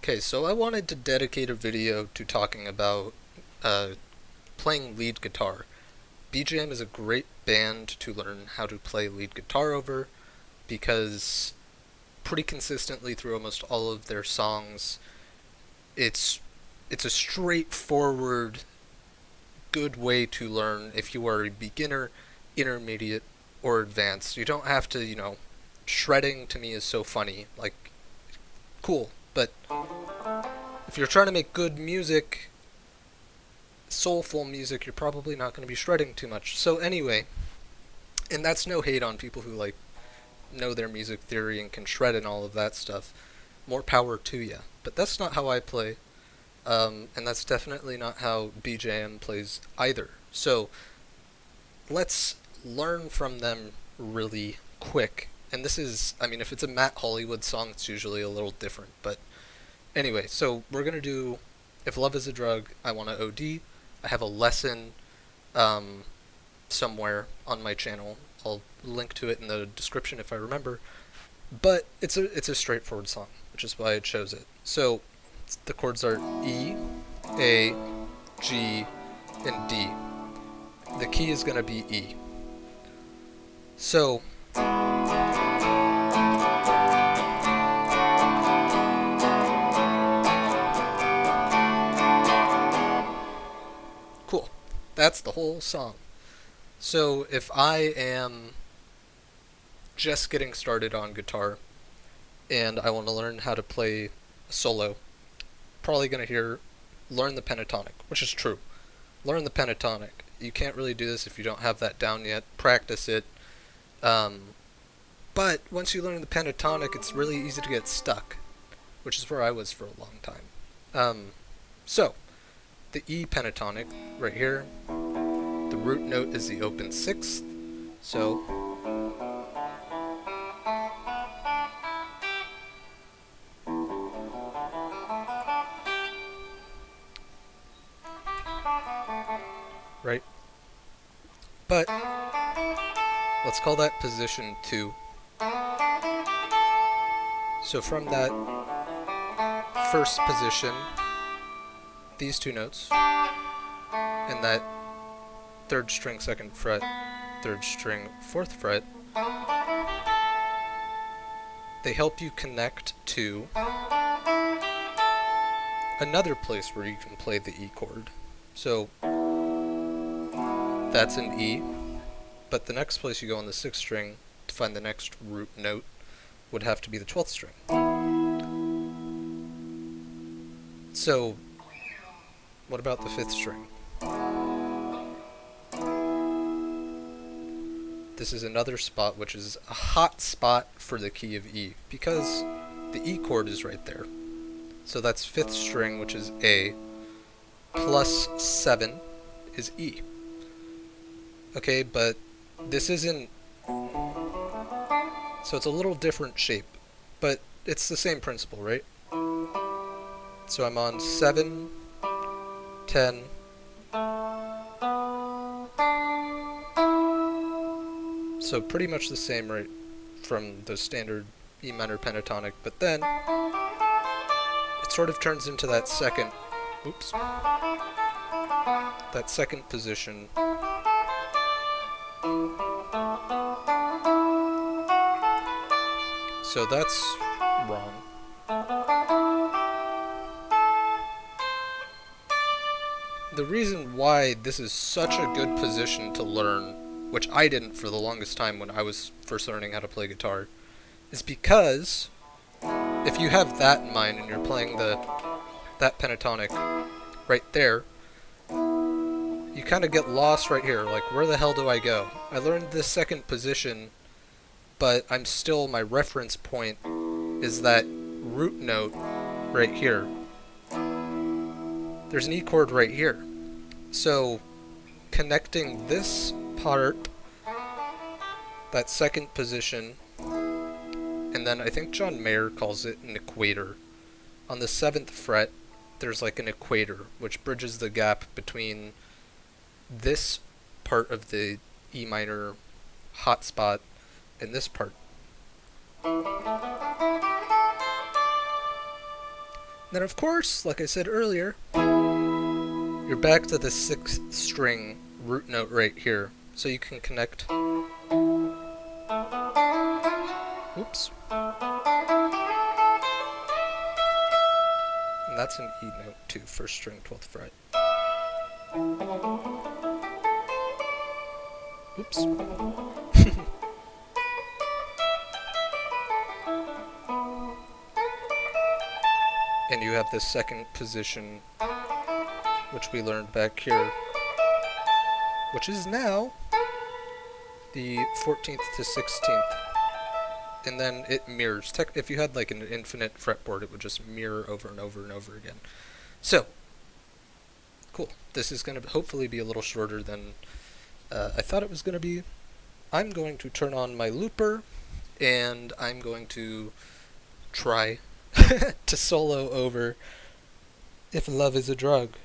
Okay, so I wanted to dedicate a video to talking about uh, playing lead guitar. BJM is a great band to learn how to play lead guitar over because pretty consistently through almost all of their songs, it's it's a straightforward, good way to learn if you are a beginner, intermediate, or advanced. You don't have to, shredding to me is so funny. Like, cool, but if you're trying to make good music, soulful music, you're probably not going to be shredding too much. So anyway, and that's no hate on people who like know their music theory and can shred and all of that stuff. More power to ya. But that's not how I play, and that's definitely not how BJM plays either. So let's learn from them really quick. And this is, I mean, if it's a Matt Hollywood song, it's usually a little different. But anyway, so we're going to do If Love is a Drug, I Want to OD. I have a lesson um, somewhere on my channel. I'll link to it in the description if I remember. But it's a straightforward song, which is why I chose it. So the chords are E, A, G, and D. The key is going to be E. So cool. That's the whole song. So if I am just getting started on guitar and I want to learn how to play a solo, probably going to hear learn the pentatonic, which is true. Learn the pentatonic. You can't really do this if you don't have that down yet. Practice it. But once you learn the pentatonic, it's really easy to get stuck, which is where I was for a long time. So, the E pentatonic right here, the root note is the open sixth, so right? But let's call that position 2. So from that first position, these two notes, and that 3rd string 2nd fret, 3rd string 4th fret, they help you connect to another place where you can play the E chord. So that's an E, but the next place you go on the 6th string to find the next root note would have to be the 12th string. So what about the 5th string? This is another spot which is a hot spot for the key of E because the E chord is right there. So that's 5th string, which is A, plus 7 is E. Okay, but this isn't, so it's a little different shape, but it's the same principle, right? So I'm on 7, 10, so pretty much the same right from the standard E minor pentatonic, but then it sort of turns into that second, that second position. So that's wrong. The reason why this is such a good position to learn, which I didn't for the longest time when I was first learning how to play guitar, is because if you have that in mind and you're playing that pentatonic right there, you kind of get lost right here. Like, where the hell do I go? I learned this second position, but I'm still, my reference point is that root note right here. There's an E chord right here. So connecting this part, that second position, and then I think John Mayer calls it an equator. On the 7th fret, there's like an equator, which bridges the gap between this part of the E minor hot spot and this part. Then of course, like I said earlier, you're back to the 6th string root note right here. So you can connect. Oops. And that's an E note too, 1st string, 12th fret. Oops. And you have the 2nd position, which we learned back here, which is now the 14th to 16th. And then it mirrors. If you had like an infinite fretboard, it would just mirror over and over and over again. So, cool. This is going to hopefully be a little shorter than I thought it was going to be. I'm going to turn on my looper, and I'm going to try to solo over If Love Is a Drug.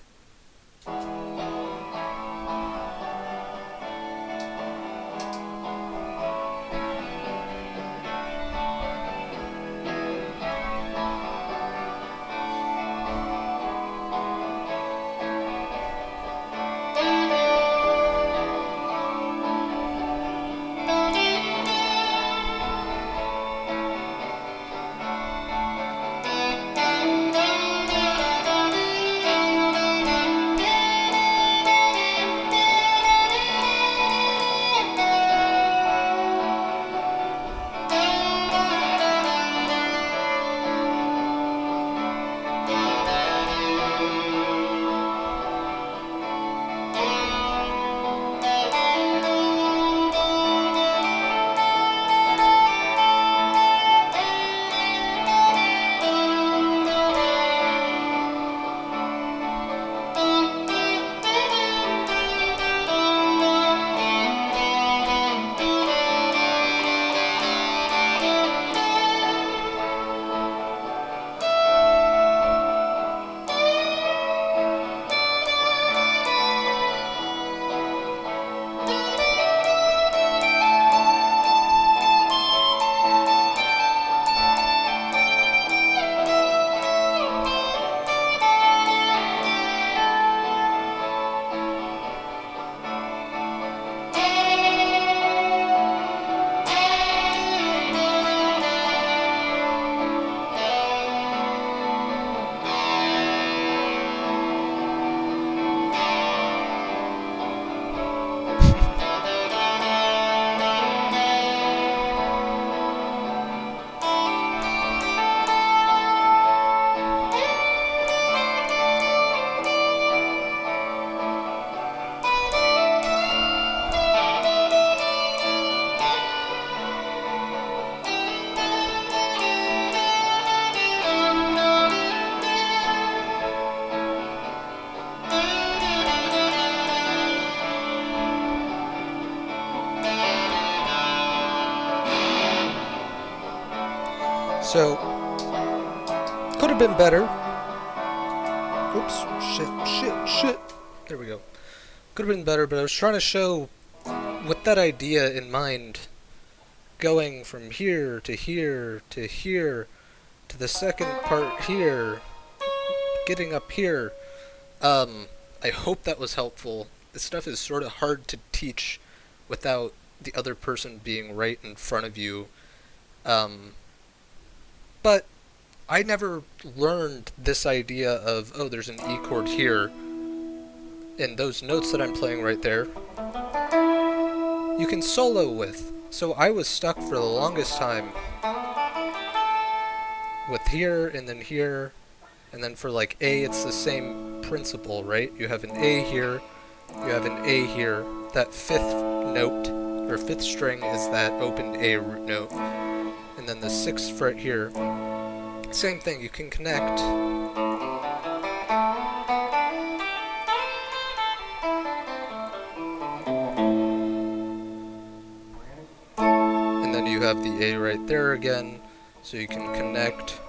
So, could have been better. Oops, shit. There we go. Could have been better, but I was trying to show, with that idea in mind, going from here to here to here to the 2nd part here, getting up here. I hope that was helpful. This stuff is sort of hard to teach without the other person being right in front of you. But I never learned this idea of, oh, there's an E chord here, and those notes that I'm playing right there, you can solo with. So I was stuck for the longest time with here, and then for like A, it's the same principle, right? You have an A here, you have an A here. That 5th note, or 5th string, is that open A root note. And then the 6th fret here, same thing, you can connect. And then you have the A right there again, so you can connect.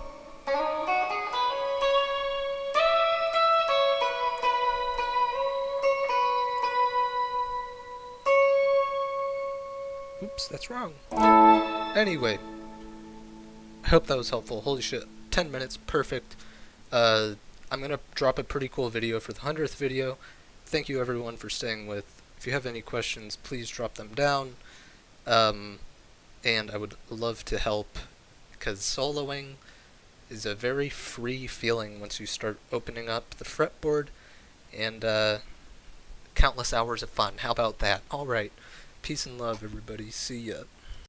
Oops, that's wrong. Anyway, I hope that was helpful. Holy shit, 10 minutes, perfect. Uh, I'm gonna drop a pretty cool video for the 100th video. Thank you everyone for staying with. If you have any questions, please drop them down. Um, and I would love to help because soloing is a very free feeling once you start opening up the fretboard and countless hours of fun. How about that? Alright. Peace and love, everybody. See ya.